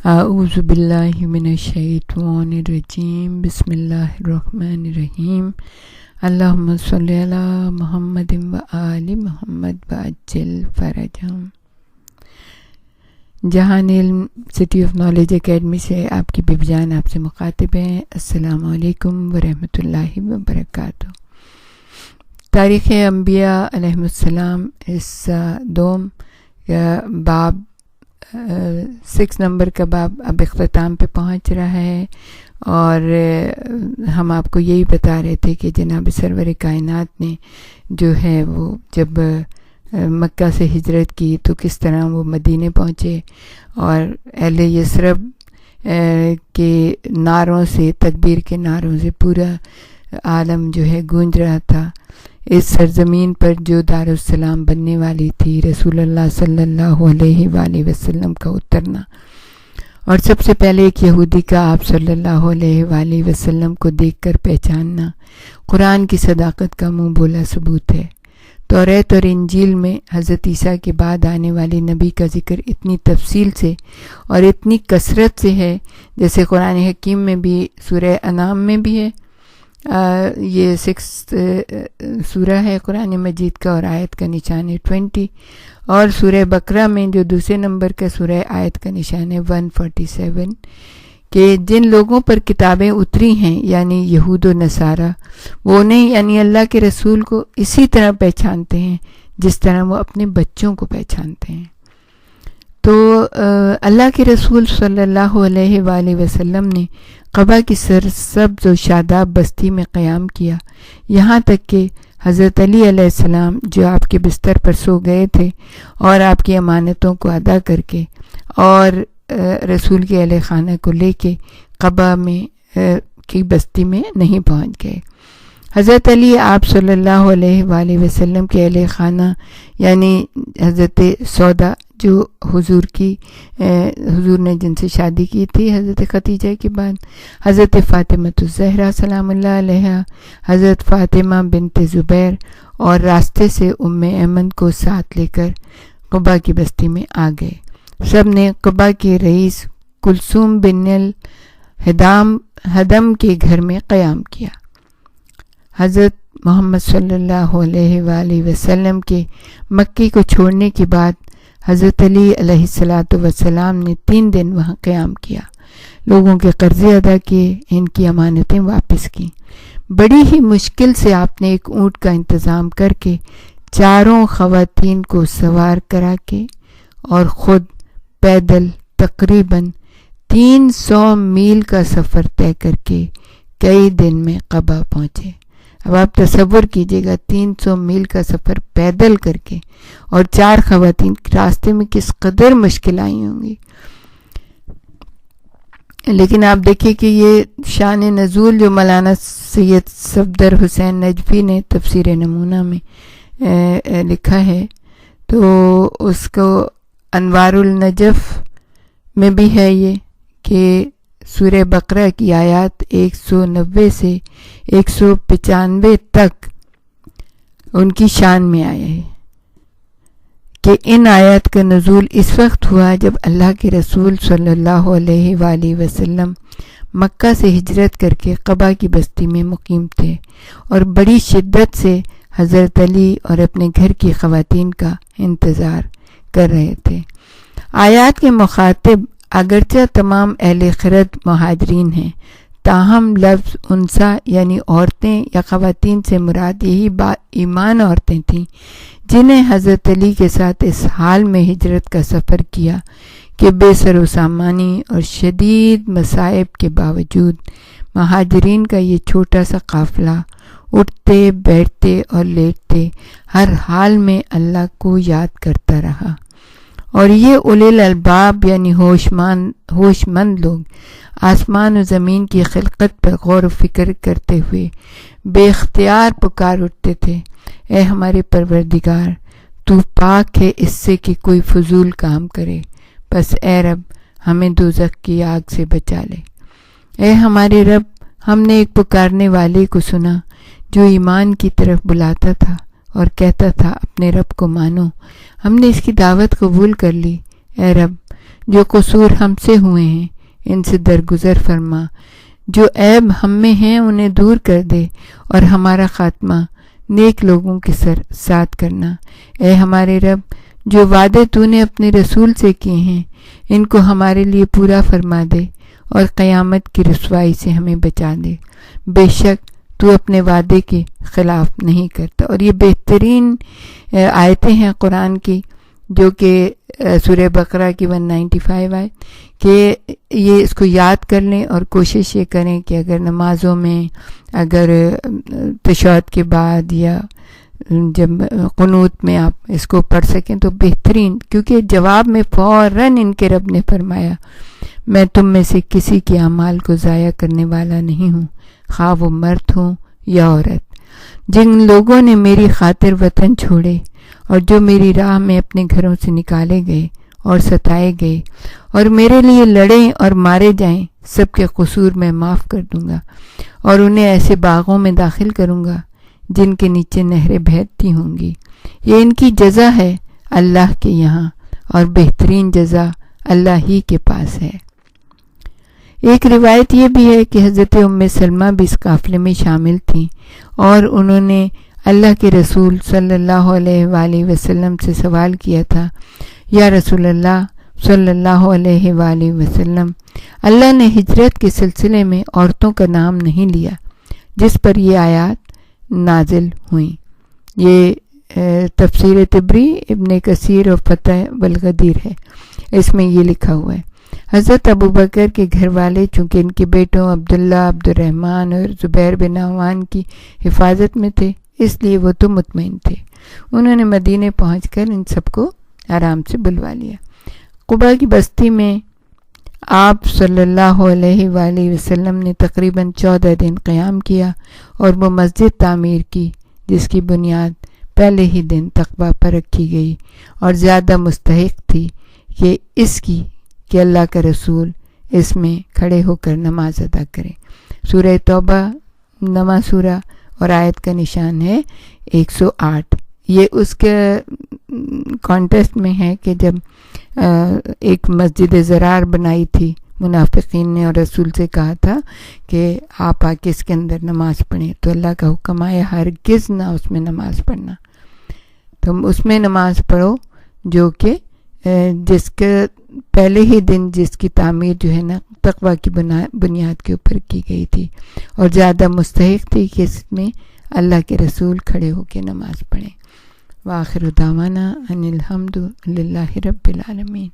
اعوذ باللہ من الشیطان الرجیم بسم اللہ الرحمن الرحیم اللہم صلی علی محمد و آل محمد وعجل فرجہم۔ جہان علم سٹی آف نالج اکیڈمی سے آپ کی بیبی جان آپ سے مخاطب ہیں۔ السلام علیکم ورحمۃ اللہ وبرکاتہ۔ تاریخ انبیاء علیہ السلام حصہ دوم باب 6 نمبر کا باب اب اختتام پہ پہنچ رہا ہے، اور ہم آپ کو یہی بتا رہے تھے کہ جناب سرور کائنات نے جو ہے وہ جب مکہ سے ہجرت کی تو کس طرح وہ مدینے پہنچے، اور اہل یثرب کے نعروں سے، تکبیر کے نعروں سے پورا عالم جو ہے گونج رہا تھا۔ اس سرزمین پر جو دارالسلام بننے والی تھی، رسول اللہ صلی اللہ علیہ وآلہ وسلم کا اترنا، اور سب سے پہلے ایک یہودی کا آپ صلی اللہ علیہ وآلہ وسلم کو دیکھ کر پہچاننا قرآن کی صداقت کا منہ بولا ثبوت ہے۔ توریت اور انجیل میں حضرت عیسیٰ کے بعد آنے والے نبی کا ذکر اتنی تفصیل سے اور اتنی کثرت سے ہے، جیسے قرآن حکیم میں بھی، سورہ انعام میں بھی ہے، یہ 6 سورہ ہے قرآن مجید کا، اور آیت کا نشان ہے 20، اور سورہ بقرہ میں جو دوسرے نمبر کا سورہ، آیت کا نشان ہے 147، کہ جن لوگوں پر کتابیں اتری ہیں یعنی یہود و نصارہ، وہ انہیں یعنی اللہ کے رسول کو اسی طرح پہچانتے ہیں جس طرح وہ اپنے بچوں کو پہچانتے ہیں۔ تو اللہ کے رسول صلی اللہ علیہ وآلہ وسلم نے قبا کی سرسبز و شاداب بستی میں قیام کیا، یہاں تک کہ حضرت علی علیہ السلام جو آپ کے بستر پر سو گئے تھے اور آپ کی امانتوں کو ادا کر کے اور رسول کے اہل خانہ کو لے کے قبا میں کی بستی میں نہیں پہنچ گئے۔ حضرت علی آپ صلی اللہ علیہ وآلہ وسلم کے اہل خانہ یعنی حضرت سودا جو حضور نے جن سے شادی کی تھی حضرت خدیجہ کے بعد، حضرت فاطمہ الزہرا سلام اللہ علیہا، حضرت فاطمہ بنت زبیر، اور راستے سے ام ایمن کو ساتھ لے کر قبا کی بستی میں آ گئے۔ سب نے قبا کے رئیس کلثوم بن الحدم کے گھر میں قیام کیا۔ حضرت محمد صلی اللہ علیہ وآلہ وسلم کے مکے کو چھوڑنے کے بعد حضرت علی علیہ السلام نے 3 دن وہاں قیام کیا، لوگوں کے قرضے ادا کیے، ان کی امانتیں واپس کی۔ بڑی ہی مشکل سے آپ نے ایک اونٹ کا انتظام کر کے 4 خواتین کو سوار کرا کے اور خود پیدل تقریباً 300 میل کا سفر طے کر کے کئی دن میں قبا پہنچے۔ اب آپ تصور کیجئے گا 300 میل کا سفر پیدل کر کے، اور 4 خواتین، راستے میں کس قدر مشکل آئی ہوں گی۔ لیکن آپ دیکھیں کہ یہ شان نزول جو مولانا سید صفدر حسین نجفی نے تفسیر نمونہ میں لکھا ہے، تو اس کو انوار النجف میں بھی ہے یہ کہ سورہ بقرہ کی آیات 190 سے 195 تک ان کی شان میں آیا ہے کہ ان آیات کا نزول اس وقت ہوا جب اللہ کے رسول صلی اللہ علیہ وآلہ وسلم مکہ سے ہجرت کر کے قبا کی بستی میں مقیم تھے، اور بڑی شدت سے حضرت علی اور اپنے گھر کی خواتین کا انتظار کر رہے تھے۔ آیات کے مخاطب اگرچہ تمام اہل خرد مہاجرین ہیں، تاہم لفظ انسا یعنی عورتیں یا خواتین سے مراد یہی با ایمان عورتیں تھیں جنہیں حضرت علی کے ساتھ اس حال میں ہجرت کا سفر کیا کہ بے سر و سامانی اور شدید مصائب کے باوجود مہاجرین کا یہ چھوٹا سا قافلہ اٹھتے بیٹھتے اور لیٹتے ہر حال میں اللہ کو یاد کرتا رہا، اور یہ اولی الالباب یعنی ہوش مند لوگ آسمان و زمین کی خلقت پر غور و فکر کرتے ہوئے بے اختیار پکار اٹھتے تھے، اے ہمارے پروردگار، تو پاک ہے اس سے کہ کوئی فضول کام کرے، بس اے رب ہمیں دوزخ کی آگ سے بچا لے۔ اے ہمارے رب، ہم نے ایک پکارنے والے کو سنا جو ایمان کی طرف بلاتا تھا اور کہتا تھا اپنے رب کو مانو، ہم نے اس کی دعوت قبول کر لی، اے رب جو قصور ہم سے ہوئے ہیں ان سے درگزر فرما، جو عیب ہم میں ہیں انہیں دور کر دے، اور ہمارا خاتمہ نیک لوگوں کے ساتھ کرنا۔ اے ہمارے رب جو وعدے تو نے اپنے رسول سے کیے ہیں ان کو ہمارے لیے پورا فرما دے، اور قیامت کی رسوائی سے ہمیں بچا دے۔ بے شک تو اپنے وعدے کے خلاف نہیں کرتا۔ اور یہ بہترین آیتیں ہیں قرآن کی، جو کہ سورہ بقرہ کی 195 آئے، کہ یہ اس کو یاد کر لیں اور کوشش یہ کریں کہ اگر نمازوں میں، اگر تشہد کے بعد یا جب قنوت میں آپ اس کو پڑھ سکیں تو بہترین، کیونکہ جواب میں فوراً ان کے رب نے فرمایا میں تم میں سے کسی کے اعمال کو ضائع کرنے والا نہیں ہوں، خواہ وہ مرد ہوں یا عورت۔ جن لوگوں نے میری خاطر وطن چھوڑے اور جو میری راہ میں اپنے گھروں سے نکالے گئے اور ستائے گئے اور میرے لیے لڑیں اور مارے جائیں، سب کے قصور میں معاف کر دوں گا، اور انہیں ایسے باغوں میں داخل کروں گا جن کے نیچے نہریں بہتی ہوں گی۔ یہ ان کی جزا ہے اللہ کے یہاں، اور بہترین جزا اللہ ہی کے پاس ہے۔ ایک روایت یہ بھی ہے کہ حضرت ام سلمہ بھی اس قافلے میں شامل تھیں، اور انہوں نے اللہ کے رسول صلی اللہ علیہ وآلہ وسلم سے سوال کیا تھا، یا رسول اللہ صلی اللہ علیہ وآلہ وسلم، اللہ نے ہجرت کے سلسلے میں عورتوں کا نام نہیں لیا جس پر یہ آیات نازل ہوئیں۔ یہ تفسیر طبری، ابن کثیر اور فتح والغدیر ہے، اس میں یہ لکھا ہوا ہے۔ حضرت ابو بکر کے گھر والے چونکہ ان کے بیٹوں عبداللہ، عبد الرحمن اور زبیر بن عوان کی حفاظت میں تھے، اس لیے وہ تو مطمئن تھے۔ انہوں نے مدینے پہنچ کر ان سب کو آرام سے بلوا لیا۔ قبا کی بستی میں آپ صلی اللہ علیہ وآلہ وسلم نے تقریباً 14 دن قیام کیا اور وہ مسجد تعمیر کی جس کی بنیاد پہلے ہی دن تقویٰ پر رکھی گئی اور زیادہ مستحق تھی کہ اس کی کہ اللہ کا رسول اس میں کھڑے ہو کر نماز ادا کرے۔ سورہ توبہ 9 سورہ اور آیت کا نشان ہے 108۔ یہ اس کے کانٹیسٹ میں ہے کہ جب ایک مسجد زرار بنائی تھی منافقین نے اور رسول سے کہا تھا کہ آپ آ کے اس کے اندر نماز پڑھیں، تو اللہ کا حکم آیا ہرگز نہ اس میں نماز پڑھنا، تم اس میں نماز پڑھو جو کہ جس کے پہلے ہی دن جس کی تعمیر جو ہے نا تقویٰ کی بنیاد کے اوپر کی گئی تھی، اور زیادہ مستحق تھی کہ اس میں اللہ کے رسول کھڑے ہو کے نماز پڑھیں۔ وآخر دعوانا ان الحمد للہ رب العالمین۔